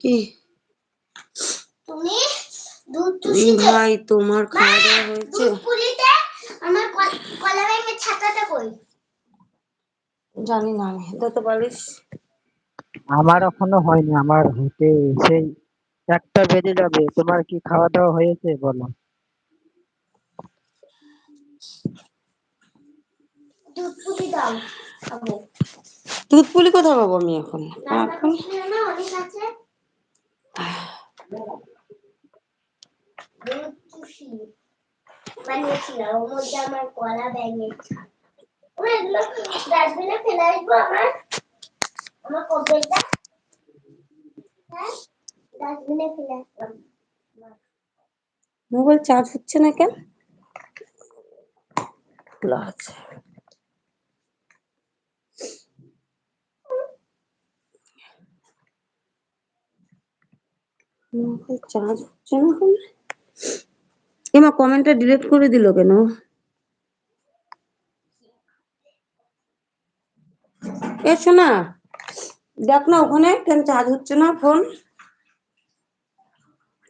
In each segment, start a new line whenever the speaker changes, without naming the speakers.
কি
তুমি দুধ চুষিতে
ভাই তোমার খাওয়া দাওয়া হয়েছে?
দুধ পুলিতে আমার কলা ব্যাঙের ছাতাটা কই?
জানি না, আমি দিতে পারিস?
আমার এখনো হয়নি, আমার হতে সেই 1টা বেজে যাবে। তোমার কি খাওয়া দাওয়া হয়েছে বলো?
দুধ পুলি দাও খাবো।
দুধ পুলি কোথায় পাবো আমি এখন? এখন
না অনেক আছে। দুধ চুষি বানিয়েছিলাম, ওর মধ্যে আমার কলা ব্যাঙের ছাতা। ওরা এগুলো ডাস্টবিনে ফেলে আসবো। আমার কবেটা হ্যাঁ ডাস্টবিনে ফেলে আসলাম।
মোবাইল চার্জ হচ্ছে না কেন? খোলা আছে। মোবাইল চার্জ হচ্ছে না কেন? এমা কমেন্টটা ডিলিট করে দিল কেন? এ শোনা, দেখ না ওখানে কেন চার্জ হচ্ছে না ফোন?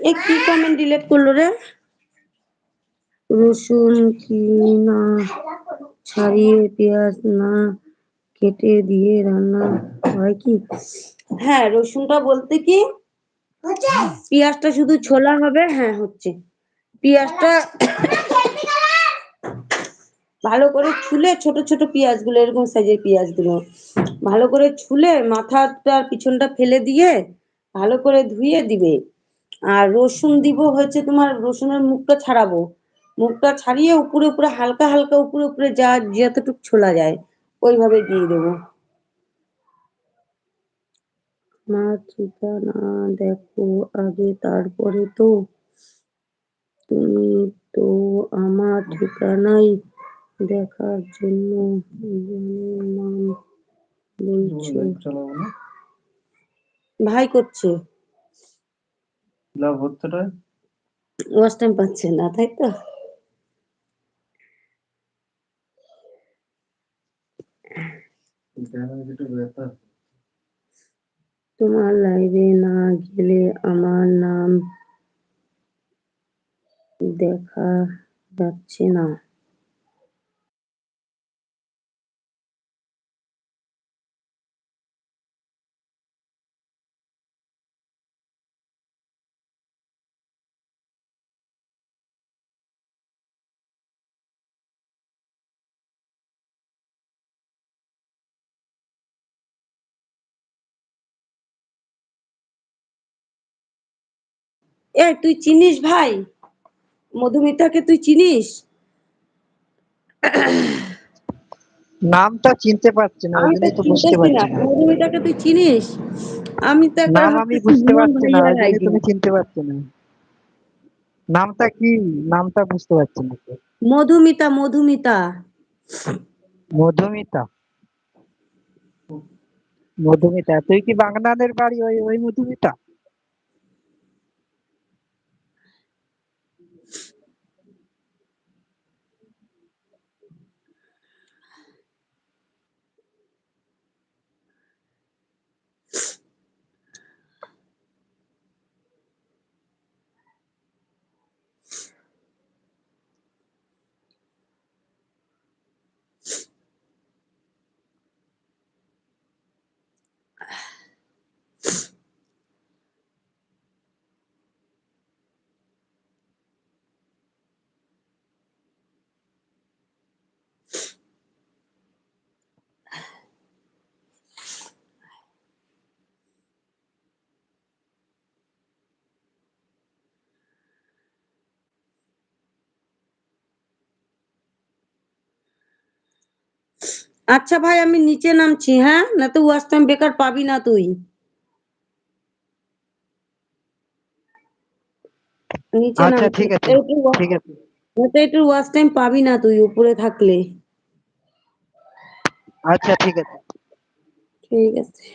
এ কি কমেন্ট ডিলিট করলো রে? রসুন কি না ছাড়িয়ে পেঁয়াজ না কেটে দিয়ে রান্না হয় কি? হ্যাঁ, রসুনটা বলতে কি পেঁয়াজটা শুধু ছোলা হবে। হ্যাঁ হচ্ছে। পেঁয়াজটা ভালো করে ছুলে, ছোট ছোট পেঁয়াজগুলো, এরকম সাইজের পেঁয়াজগুলো ভালো করে ছুলে মাথাটা পিছনটা ফেলে দিয়ে ভালো করে ধুয়ে দিবে। আর রসুন দিব হচ্ছে তোমার, রসুনের মুখটা ছাড়াবো, মুখটা ছাড়িয়ে উপরে উপরে হালকা হালকা উপরে উপরে যা যতটুকু ছোলা যায় ওইভাবে দিয়ে দেবো। মা ঠিকানা দেখো আগে, তারপরে তো তুমি তো আমার ঠিকানাই দেখার জন্য নাম বলছো। ভাই করছে ওয়াচ টাইম পাচ্ছে না, তাই তো? তোমার লাইভে না গেলে আমার নাম দেখা যাচ্ছে না। এ তুই চিনিস ভাই মধুমিতাকে? তুই চিনিস?
নামটা চিনতে পারছি না, ওই
আমি তো
জন্যই তো বুঝতে
চিনতেছি না।
পারছি না।
মধুমিতাকে তুই চিনিস? আমি তো একবার
নাম আমি
ভাবতেছি
বুঝতে
হিমন
পারছি না,
ভাইয়ার
ওই জন্যই
আইডি।
তুমি চিনতে পারছি না। নামটা কি? নামটা বুঝতে পারছি না তো।
মধুমিতা, মধুমিতা।
মধুমিতা? মধুমিতা, তুই কি বাগনানের বাড়ি ওই ওই মধুমিতা?
আচ্ছা ভাই, আমি নিচে নামছি, হ্যাঁ? না তো ওয়াচ টাইম বেকার পাবি না তুই। নিচে
আচ্ছা
নামছি।
ঠিক আছে, ঠিক আছে।
একটু ওয়াচ টাইম পাবি না তুই উপরে থাকলে।
আচ্ছা ঠিক আছে।
ঠিক আছে,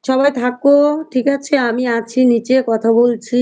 সবাই থাকো। ঠিক আছে, আমি আছি নিচে কথা বলছি।